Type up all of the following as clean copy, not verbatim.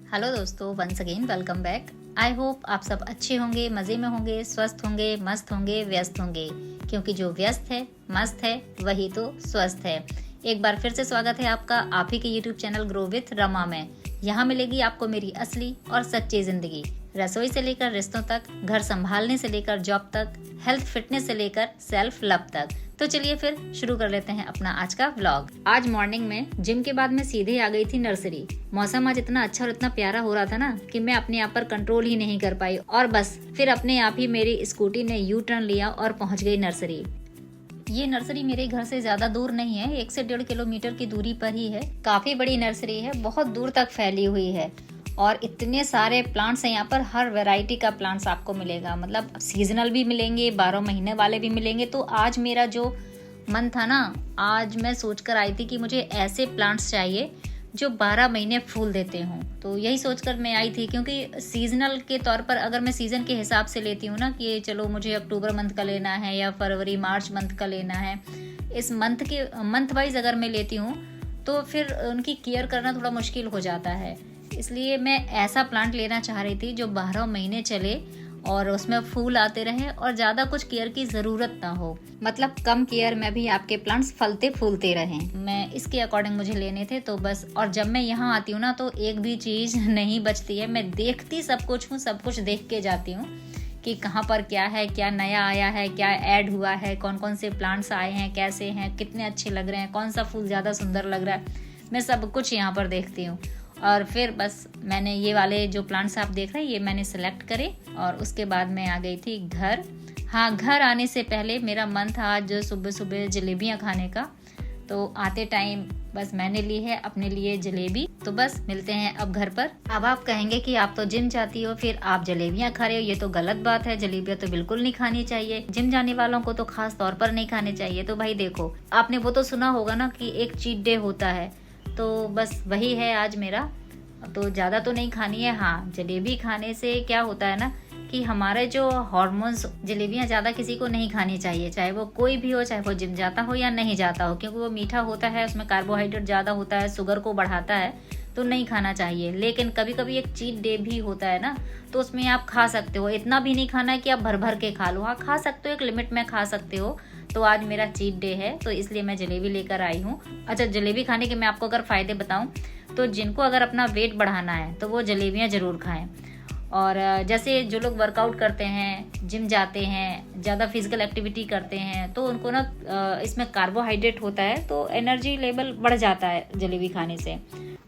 Hello दोस्तों, once again welcome back. I hope आप सब अच्छे होंगे, मज़े में होंगे, स्वस्थ होंगे, मस्त होंगे, व्यस्त होंगे, क्योंकि जो व्यस्त है मस्त है वही तो स्वस्थ है। एक बार फिर से स्वागत है आपका आप ही के YouTube channel grow with Rama में। यहाँ मिलेगी आपको मेरी असली और सच्ची ज़िंदगी, रसोई से लेकर रिश्तों तक, घर संभालने से लेकर जॉब तक, हेल्थ फिटनेस से लेकर सेल्फ लव तक। तो चलिए फिर शुरू कर लेते हैं अपना आज का व्लॉग। आज मॉर्निंग में जिम के बाद मैं सीधे आ गई थी नर्सरी। मौसम आज इतना अच्छा और इतना प्यारा हो रहा था ना कि मैं अपने आप पर कंट्रोल ही नहीं कर पाई और बस फिर अपने आप ही मेरी स्कूटी ने यू टर्न लिया और पहुंच गई नर्सरी। ये नर्सरी मेरे घर से ज्यादा दूर नहीं है, 1 से 1.5 किलोमीटर की दूरी पर ही है। काफी बड़ी नर्सरी है, बहुत दूर तक फैली हुई है और इतने सारे प्लांट्स हैं यहाँ पर। हर वैरायटी का प्लांट्स आपको मिलेगा, मतलब सीजनल भी मिलेंगे, 12 महीने वाले भी मिलेंगे। तो आज मेरा जो मन था ना, आज मैं सोचकर आई थी कि मुझे ऐसे प्लांट्स चाहिए जो 12 महीने फूल देते हों। तो यही सोचकर मैं आई थी, क्योंकि सीजनल के तौर पर अगर मैं सीज़न के हिसाब से लेती हूँ ना कि चलो मुझे अक्टूबर मंथ का लेना है या फरवरी मार्च मंथ का लेना है, इस मंथ वाइज अगर मैं लेती हूँ तो फिर उनकी केयर करना थोड़ा मुश्किल हो जाता है। इसलिए मैं ऐसा प्लांट लेना चाह रही थी जो 12 महीने चले और उसमें फूल आते रहे और ज़्यादा कुछ केयर की ज़रूरत ना हो, मतलब कम केयर में भी आपके प्लांट्स फलते फूलते रहें। मैं इसके अकॉर्डिंग मुझे लेने थे तो बस। और जब मैं यहाँ आती हूँ ना तो एक भी चीज़ नहीं बचती है, मैं देखती सब कुछ हूँ, सब कुछ देख के जाती हूँ कि कहाँ पर क्या है, क्या नया आया है, क्या ऐड हुआ है, कौन कौन से प्लांट्स आए हैं, कैसे हैं, कितने अच्छे लग रहे हैं, कौन सा फूल ज़्यादा सुंदर लग रहा है। मैं सब कुछ यहाँ पर देखती हूँ और फिर बस मैंने ये वाले जो प्लांट्स आप देख रहे हैं ये मैंने सेलेक्ट करे और उसके बाद मैं आ गई थी घर। हाँ, घर आने से पहले मेरा मन था आज सुबह सुबह जलेबियाँ खाने का, तो आते टाइम बस मैंने ली है अपने लिए जलेबी। तो बस मिलते हैं अब घर पर। अब आप कहेंगे कि आप तो जिम जाती हो फिर आप जलेबियाँ खा रहे हो, ये तो गलत बात है, जलेबियाँ तो बिल्कुल नहीं खानी चाहिए, जिम जाने वालों को तो खास तौर पर नहीं खाने चाहिए। तो भाई देखो, आपने वो तो सुना होगा ना कि एक चीट डे होता है, तो बस वही है आज मेरा। तो ज़्यादा तो नहीं खानी है। हाँ, जलेबी खाने से क्या होता है ना कि हमारे जो हार्मोन्स, जलेबियाँ ज़्यादा किसी को नहीं खानी चाहिए, चाहे वो कोई भी हो, चाहे वो जिम जाता हो या नहीं जाता हो, क्योंकि वो मीठा होता है, उसमें कार्बोहाइड्रेट ज़्यादा होता है, शुगर को बढ़ाता है, तो नहीं खाना चाहिए। लेकिन कभी कभी एक चीट डे भी होता है ना, तो उसमें आप खा सकते हो। इतना भी नहीं खाना है कि आप भर भर के खा लो, हाँ खा सकते हो, एक लिमिट में खा सकते हो। तो आज मेरा चीट डे है तो इसलिए मैं जलेबी लेकर आई हूँ। अच्छा, जलेबी खाने के मैं आपको अगर फ़ायदे बताऊँ तो जिनको अगर अपना वेट बढ़ाना है तो वो जलेबियाँ ज़रूर खाएं। और जैसे जो लोग वर्कआउट करते हैं, जिम जाते हैं, ज़्यादा फिजिकल एक्टिविटी करते हैं, तो उनको ना इसमें कार्बोहाइड्रेट होता है तो एनर्जी लेवल बढ़ जाता है जलेबी खाने से।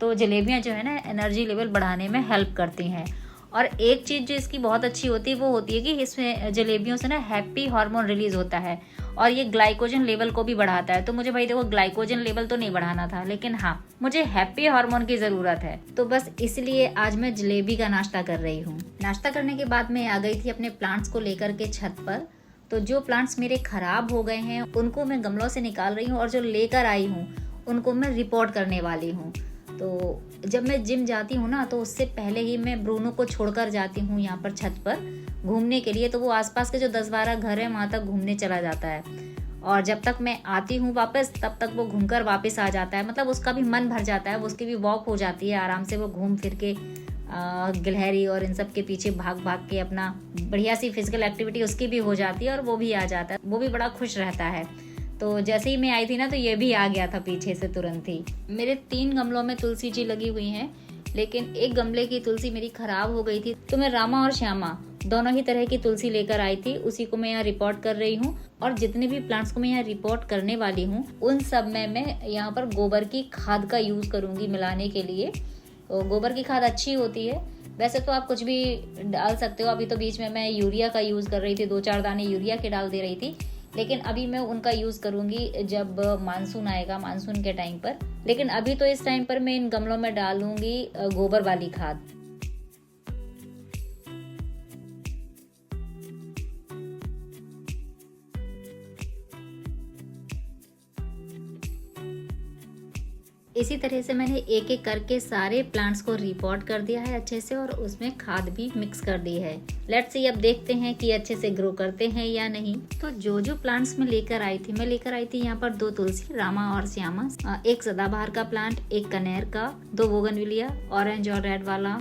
तो जलेबियाँ जो है ना एनर्जी लेवल बढ़ाने में हेल्प करती हैं। और एक चीज़ जो इसकी बहुत अच्छी होती है वो होती है कि इसमें जलेबियों से ना हैप्पी हार्मोन रिलीज होता है और ये ग्लाइकोजन लेवल को भी बढ़ाता है। तो मुझे भाई देखो, ग्लाइकोजन लेवल तो नहीं बढ़ाना था, लेकिन हाँ मुझे हैप्पी हार्मोन की ज़रूरत है, तो बस इसलिए आज मैं जलेबी का नाश्ता कर रही हूँ। नाश्ता करने के बाद मैं आ गई थी अपने प्लांट्स को लेकर के छत पर। तो जो प्लांट्स मेरे खराब हो गए हैं उनको मैं गमलों से निकाल रही हूँ और जो लेकर आई हूँ उनको मैं रिपोर्ट करने वाली हूँ। तो जब मैं जिम जाती हूँ ना तो उससे पहले ही मैं ब्रूनो को छोड़कर जाती हूँ यहाँ पर छत पर घूमने के लिए। तो वो आसपास के जो 10-12 घर हैं वहाँ तक घूमने चला जाता है और जब तक मैं आती हूँ वापस तब तक वो घूमकर वापस आ जाता है। मतलब उसका भी मन भर जाता है, उसकी भी वॉक हो जाती है, आराम से वो घूम फिर के गिलहरी और इन सब के पीछे भाग भाग के अपना बढ़िया सी फिजिकल एक्टिविटी उसकी भी हो जाती है और वो भी आ जाता है, वो भी बड़ा खुश रहता है। तो जैसे ही मैं आई थी ना तो ये भी आ गया था पीछे से तुरंत ही। मेरे 3 गमलों में तुलसी जी लगी हुई हैं, लेकिन एक गमले की तुलसी मेरी खराब हो गई थी, तो मैं रामा और श्यामा दोनों ही तरह की तुलसी लेकर आई थी, उसी को मैं यहाँ रिपोर्ट कर रही हूँ। और जितने भी प्लांट्स को मैं यहाँ रिपोर्ट करने वाली हूँ उन सब में मैं यहाँ पर गोबर की खाद का यूज करूंगी मिलाने के लिए। तो गोबर की खाद अच्छी होती है, वैसे तो आप कुछ भी डाल सकते हो। अभी तो बीच में मैं यूरिया का यूज कर रही थी, 2-4 दाने यूरिया के डाल दे रही थी, लेकिन अभी मैं उनका यूज करूंगी जब मानसून आएगा, मानसून के टाइम पर। लेकिन अभी तो इस टाइम पर मैं इन गमलों में डालूंगी गोबर वाली खाद। इसी तरह से मैंने एक एक करके सारे प्लांट्स को रिपोर्ट कर दिया है अच्छे से और उसमें खाद भी मिक्स कर दी है। लेट्स सी, अब देखते हैं कि अच्छे से ग्रो करते हैं या नहीं। तो जो प्लांट्स मैं लेकर आई थी यहाँ पर 2 तुलसी, रामा और श्यामा, 1 सदाबहार का प्लांट, 1 कनेर का, 2 बोगनविलिया ऑरेंज और रेड वाला,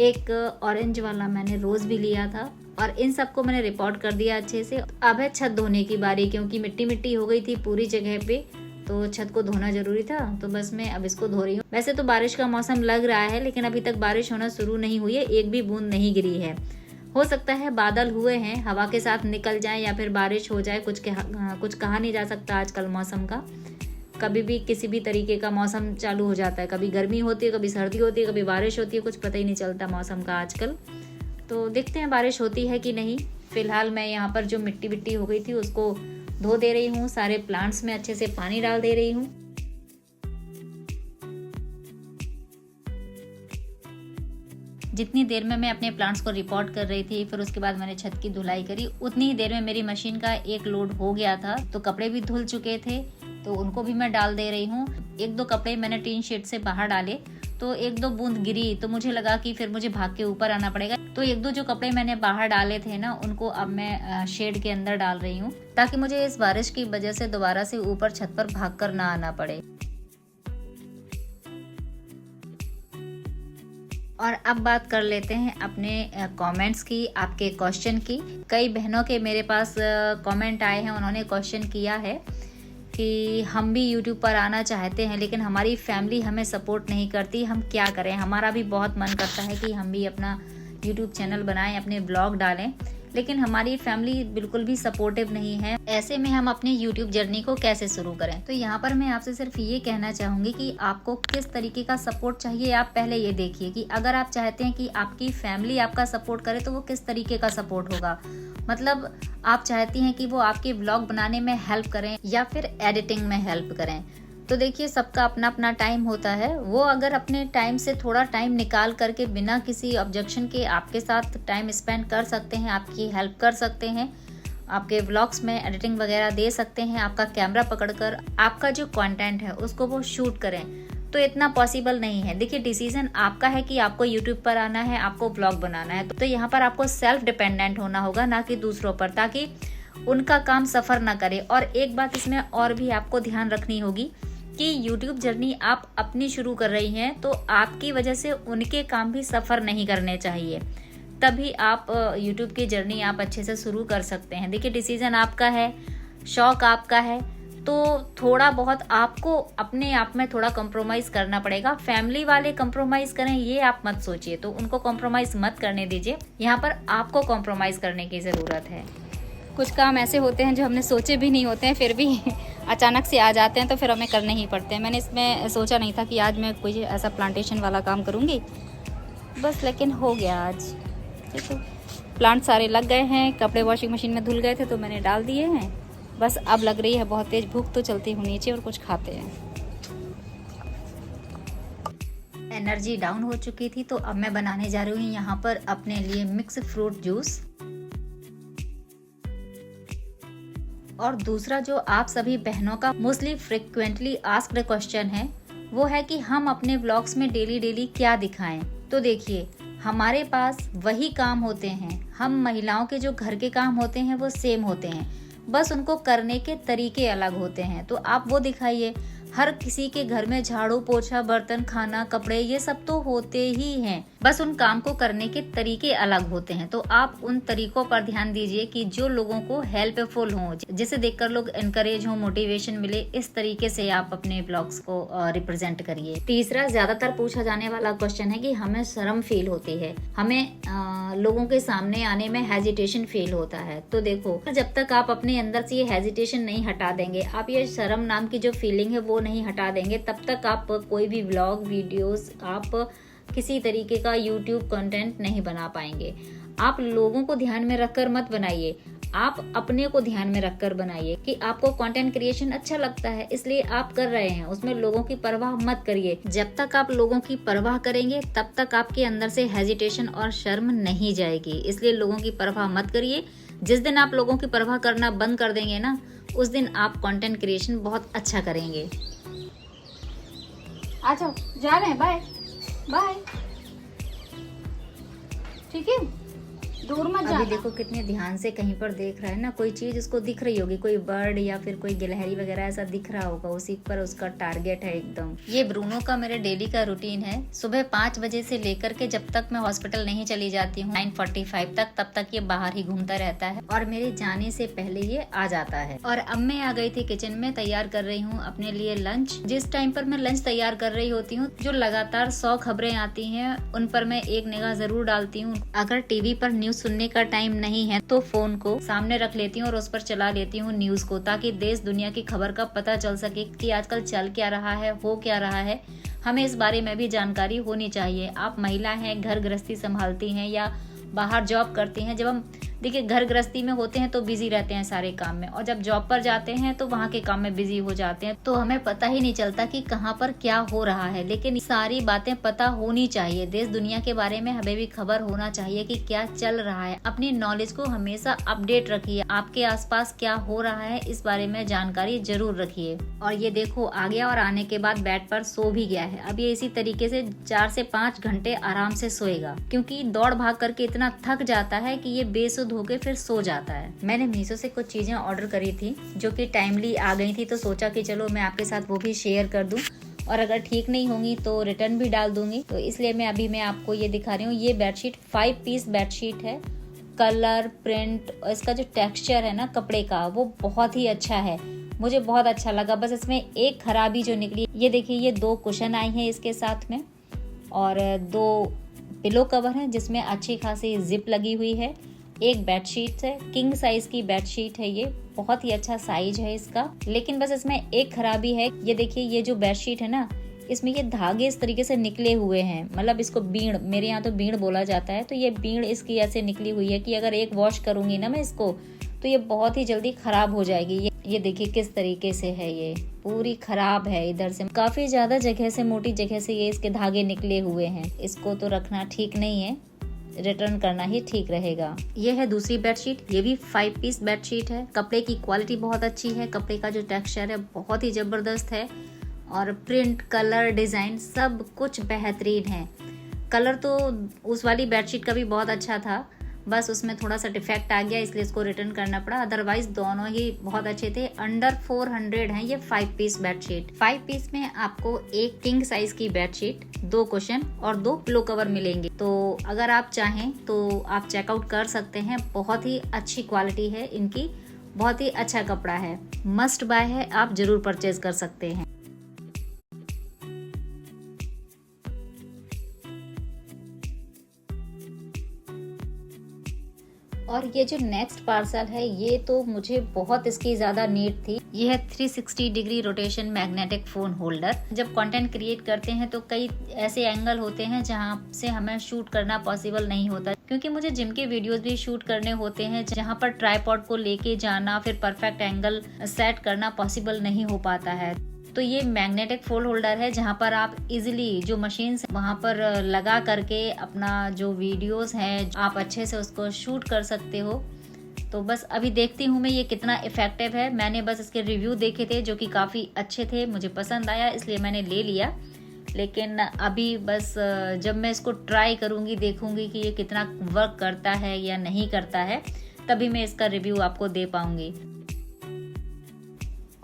1 ऑरेंज वाला मैंने रोज भी लिया था और इन सबको मैंने रिपोर्ट कर दिया अच्छे से। अब है छत धोने की बारी, क्योंकि मिट्टी मिट्टी हो गई थी पूरी जगह पे, तो छत को धोना जरूरी था। तो बस मैं अब इसको धो रही हूँ। वैसे तो बारिश का मौसम लग रहा है, लेकिन अभी तक बारिश होना शुरू नहीं हुई है, एक भी बूंद नहीं गिरी है। हो सकता है बादल हुए हैं, हवा के साथ निकल जाए या फिर बारिश हो जाए, कुछ कहा नहीं जा सकता आजकल मौसम का। कभी भी किसी भी तरीके का मौसम चालू हो जाता है, कभी गर्मी होती है, कभी सर्दी होती है, कभी बारिश होती है, कुछ पता ही नहीं चलता मौसम का आजकल। तो देखते हैं बारिश होती है कि नहीं। फिलहाल मैं यहाँ पर जो मिट्टी मिट्टी हो गई थी उसको धो दे रही हूँ, सारे प्लांट्स में अच्छे से पानी डाल दे रही हूँ। जितनी देर में मैं अपने प्लांट्स को रिपोर्ट कर रही थी, फिर उसके बाद मैंने छत की धुलाई करी, उतनी ही देर में मेरी मशीन का एक लोड हो गया था। तो कपड़े भी धुल चुके थे, तो उनको भी मैं डाल दे रही हूँ। 1-2 कपड़े मैंने टीन शेड से बाहर डाले, तो 1-2 बूंद गिरी, तो मुझे लगा कि फिर मुझे भाग के ऊपर आना पड़ेगा। तो 1-2 जो कपड़े मैंने बाहर डाले थे ना, उनको अब मैं शेड के अंदर डाल रही हूँ, ताकि मुझे इस बारिश की वजह से दोबारा से ऊपर छत पर भाग कर ना आना पड़े। और अब बात कर लेते हैं अपने कमेंट्स की, आपके क्वेश्चन की। कई बहनों के मेरे पास कमेंट आए हैं, उन्होंने क्वेश्चन किया है कि हम भी YouTube पर आना चाहते हैं, लेकिन हमारी फैमिली हमें सपोर्ट नहीं करती, हम क्या करें। हमारा भी बहुत मन करता है कि हम भी अपना YouTube चैनल बनाएं, अपने ब्लॉग डालें, लेकिन हमारी फैमिली बिल्कुल भी सपोर्टिव नहीं है। ऐसे में हम अपनी YouTube जर्नी को कैसे शुरू करें। तो यहाँ पर मैं आपसे सिर्फ ये कहना चाहूँगी कि आपको किस तरीके का सपोर्ट चाहिए, आप पहले ये देखिए कि अगर आप चाहते हैं कि आपकी फैमिली आपका सपोर्ट करे, तो वो किस तरीके का सपोर्ट होगा। मतलब आप चाहती हैं कि वो आपके ब्लॉग बनाने में हेल्प करें या फिर एडिटिंग में हेल्प करें। तो देखिए, सबका अपना अपना टाइम होता है। वो अगर अपने टाइम से थोड़ा टाइम निकाल करके बिना किसी ऑब्जेक्शन के आपके साथ टाइम स्पेंड कर सकते हैं, आपकी हेल्प कर सकते हैं, आपके व्लॉग्स में एडिटिंग वगैरह दे सकते हैं, आपका कैमरा पकड़कर आपका जो कंटेंट है उसको वो शूट करें, तो इतना पॉसिबल नहीं है। देखिए, डिसीजन आपका है कि आपको यूट्यूब पर आना है, आपको व्लॉग बनाना है। तो यहाँ पर आपको सेल्फ डिपेंडेंट होना होगा, ना कि दूसरों पर, ताकि उनका काम सफ़र ना करे। और एक बात इसमें और भी आपको ध्यान रखनी होगी कि YouTube जर्नी आप अपनी शुरू कर रही हैं, तो आपकी वजह से उनके काम भी सफ़र नहीं करने चाहिए। तभी आप YouTube की जर्नी आप अच्छे से शुरू कर सकते हैं। देखिए, डिसीजन आपका है, शौक आपका है, तो थोड़ा बहुत आपको अपने आप में थोड़ा कॉम्प्रोमाइज़ करना पड़ेगा। फैमिली वाले कॉम्प्रोमाइज़ करें ये आप मत सोचिए, तो उनको कॉम्प्रोमाइज़ मत करने दीजिए। यहाँ पर आपको कॉम्प्रोमाइज़ करने की ज़रूरत है। कुछ काम ऐसे होते हैं जो हमने सोचे भी नहीं होते हैं, फिर भी अचानक से आ जाते हैं, तो फिर हमें करने ही पड़ते हैं। मैंने इसमें सोचा नहीं था कि आज मैं कोई ऐसा प्लांटेशन वाला काम करूँगी, बस, लेकिन हो गया आज। ठीक है, प्लांट सारे लग गए हैं, कपड़े वॉशिंग मशीन में धुल गए थे तो मैंने डाल दिए हैं। बस अब लग रही है बहुत तेज़ भूख, तो चलती हूँ नीचे और कुछ खाते हैं। एनर्जी डाउन हो चुकी थी, तो अब मैं बनाने जा रही हूँ यहाँ पर अपने लिए मिक्स फ्रूट जूस। और दूसरा जो आप सभी बहनों का मोस्टली फ्रिक्वेंटली आस्क्ड क्वेश्चन है, वो है कि हम अपने व्लॉग्स में डेली क्या दिखाएं। तो देखिए, हमारे पास वही काम होते हैं, हम महिलाओं के जो घर के काम होते हैं वो सेम होते हैं, बस उनको करने के तरीके अलग होते हैं। तो आप वो दिखाइए। हर किसी के घर में झाड़ू पोछा, बर्तन, खाना, कपड़े, ये सब तो होते ही हैं, बस उन काम को करने के तरीके अलग होते हैं। तो आप उन तरीकों पर ध्यान दीजिए कि जो लोगों को हेल्पफुल हो, जिसे देखकर लोग एनकरेज हो, मोटिवेशन मिले, इस तरीके से आप अपने ब्लॉग्स को रिप्रेजेंट करिए। तीसरा ज्यादातर पूछा जाने वाला क्वेश्चन है कि हमें शर्म फील होती है, हमें लोगों के सामने आने में हेजिटेशन फील होता है। तो देखो, जब तक आप अपने अंदर से ये हेजिटेशन नहीं हटा देंगे, आप ये शर्म नाम की जो फीलिंग है वो नहीं हटा देंगे, तब तक आप कोई भी व्लॉग वीडियोस, आप किसी तरीके का यूट्यूब कंटेंट नहीं बना पाएंगे। आप लोगों को ध्यान में रखकर मत बनाइए, आप अपने को ध्यान में रखकर बनाइए कि आपको कंटेंट क्रिएशन अच्छा लगता है, इसलिए आप कर रहे हैं, उसमें लोगों की परवाह मत करिए। जब तक आप लोगों की परवाह करेंगे, तब तक आपके अंदर से हेजिटेशन और शर्म नहीं जाएगी। इसलिए लोगों की परवाह मत करिए। जिस दिन आप लोगों की परवाह करना बंद कर देंगे ना, उस दिन आप कंटेंट क्रिएशन बहुत अच्छा करेंगे। आ जाओ, जा रहे हैं, बाय बाय। ठीक है, दूर मत जाना। अभी देखो कितने ध्यान से कहीं पर देख रहा है ना, कोई चीज उसको दिख रही होगी, कोई बर्ड या फिर कोई गिलहरी वगैरह ऐसा दिख रहा होगा, उसी पर उसका टारगेट है एकदम। ये ब्रूनो का मेरे डेली का रूटीन है। सुबह 5 बजे से लेकर के जब तक मैं हॉस्पिटल नहीं चली जाती हूँ 9:45 तक, तब तक ये बाहर ही घूमता रहता है और मेरे जाने से पहले ये आ जाता है। और अब मैं आ गई थी किचन में, तैयार कर रही हूँ अपने लिए लंच। जिस टाइम पर मैं लंच तैयार कर रही होती हूँ, जो लगातार 100 खबरें आती हैं उन पर मैं एक निगाह जरूर डालती हूँ। अगर टीवी पर न्यूज सुनने का टाइम नहीं है तो फोन को सामने रख लेती हूँ और उस पर चला लेती हूँ न्यूज को, ताकि देश दुनिया की खबर का पता चल सके कि आजकल चल क्या रहा है, हो क्या रहा है। हमें इस बारे में भी जानकारी होनी चाहिए। आप महिला हैं, घर गृहस्थी संभालती हैं या बाहर जॉब करती हैं। जब हम देखिए घर गृहस्थी में होते हैं तो बिजी रहते हैं सारे काम में, और जब जॉब पर जाते हैं तो वहाँ के काम में बिजी हो जाते हैं, तो हमें पता ही नहीं चलता कि कहाँ पर क्या हो रहा है। लेकिन सारी बातें पता होनी चाहिए, देश दुनिया के बारे में हमें भी खबर होना चाहिए कि क्या चल रहा है। अपनी नॉलेज को हमेशा अपडेट रखिए, आपके आसपास क्या हो रहा है इस बारे में जानकारी जरूर रखिए। और ये देखो आ गया और आने के बाद बेड पर सो भी गया है। अब ये इसी तरीके से 4 से 5 घंटे आराम से सोएगा, क्योंकि दौड़ भाग करके इतना थक जाता है कि ये बेसुध होके फिर सो जाता है। मैंने मीशो से कुछ चीजें ऑर्डर करी थी जो कि टाइमली आ गई थी, तो सोचा कि चलो मैं आपके साथ वो भी शेयर कर दूं, और अगर ठीक नहीं होंगी तो रिटर्न भी डाल दूंगी। तो इसलिए मैं आपको ये दिखा रही हूँ। ये बेडशीट 5 पीस बेडशीट है। कलर, प्रिंट और इसका जो टेक्सचर है ना कपड़े का, वो बहुत ही अच्छा है, मुझे बहुत अच्छा लगा। बस इसमें एक खराबी जो निकली, ये देखिए ये 2 कुशन आई है इसके साथ में, और 2 पिलो कवर है जिसमें अच्छी खासी जिप लगी हुई है। एक बेडशीट है, किंग साइज की बेडशीट है, ये बहुत ही अच्छा साइज है इसका। लेकिन बस इसमें एक खराबी है, ये देखिए ये जो बेडशीट है ना, इसमें ये धागे इस तरीके से निकले हुए हैं, मतलब इसको बीड़, मेरे यहाँ तो बीड़ बोला जाता है। तो ये बीड़ इसकी ऐसे निकली हुई है कि अगर एक वॉश करूंगी ना मैं इसको, तो ये बहुत ही जल्दी खराब हो जाएगी। ये देखिए किस तरीके से है, ये पूरी खराब है। इधर से काफी ज्यादा जगह से, मोटी जगह से ये इसके धागे निकले हुए हैं। इसको तो रखना ठीक नहीं है, रिटर्न करना ही ठीक रहेगा। ये है दूसरी बेडशीट, ये भी 5 पीस बेडशीट है। कपड़े की क्वालिटी बहुत अच्छी है, कपड़े का जो टेक्सचर है बहुत ही जबरदस्त है, और प्रिंट, कलर, डिजाइन सब कुछ बेहतरीन है। कलर तो उस वाली बेडशीट का भी बहुत अच्छा था, बस उसमें थोड़ा सा डिफेक्ट आ गया इसलिए इसको रिटर्न करना पड़ा। अदरवाइज दोनों ही बहुत अच्छे थे। अंडर 400 है ये 5 पीस बेडशीट। 5 पीस में आपको एक किंग साइज की बेडशीट, 2 कुशन और 2 पिलो कवर मिलेंगे। तो अगर आप चाहें तो आप चेकआउट कर सकते हैं, बहुत ही अच्छी क्वालिटी है इनकी, बहुत ही अच्छा कपड़ा है, मस्ट बाय है, आप जरूर परचेज कर सकते हैं। और ये जो नेक्स्ट पार्सल है, ये तो मुझे बहुत इसकी ज्यादा नीड थी। ये है 360 degree rotation magnetic phone holder. जब कंटेंट क्रिएट करते हैं तो कई ऐसे एंगल होते हैं जहां से हमें शूट करना पॉसिबल नहीं होता, क्योंकि मुझे जिम के वीडियोस भी शूट करने होते हैं जहां पर ट्राइपॉड को लेके जाना, फिर परफेक्ट एंगल सेट करना पॉसिबल नहीं हो पाता है। तो ये मैग्नेटिक फोन होल्डर है जहाँ पर आप इजीली जो मशीन वहाँ पर लगा करके अपना जो वीडियोस हैं आप अच्छे से उसको शूट कर सकते हो। तो बस अभी देखती हूँ मैं ये कितना इफेक्टिव है। मैंने बस इसके रिव्यू देखे थे जो कि काफ़ी अच्छे थे, मुझे पसंद आया इसलिए मैंने ले लिया। लेकिन अभी बस जब मैं इसको ट्राई करूँगी, देखूँगी कि ये कितना वर्क करता है या नहीं करता है, तभी मैं इसका रिव्यू आपको दे पाऊँगी।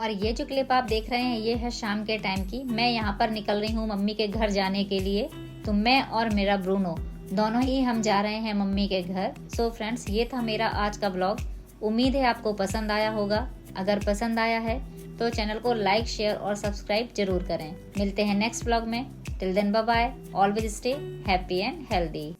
और ये जो क्लिप आप देख रहे हैं ये है शाम के टाइम की। मैं यहाँ पर निकल रही हूँ मम्मी के घर जाने के लिए। तो मैं और मेरा ब्रूनो दोनों ही हम जा रहे हैं मम्मी के घर। सो फ्रेंड्स, ये था मेरा आज का व्लॉग। उम्मीद है आपको पसंद आया होगा। अगर पसंद आया है तो चैनल को लाइक, शेयर और सब्सक्राइब जरूर करें। मिलते हैं नेक्स्ट व्लॉग में। Till then bye bye, always stay happy and healthy.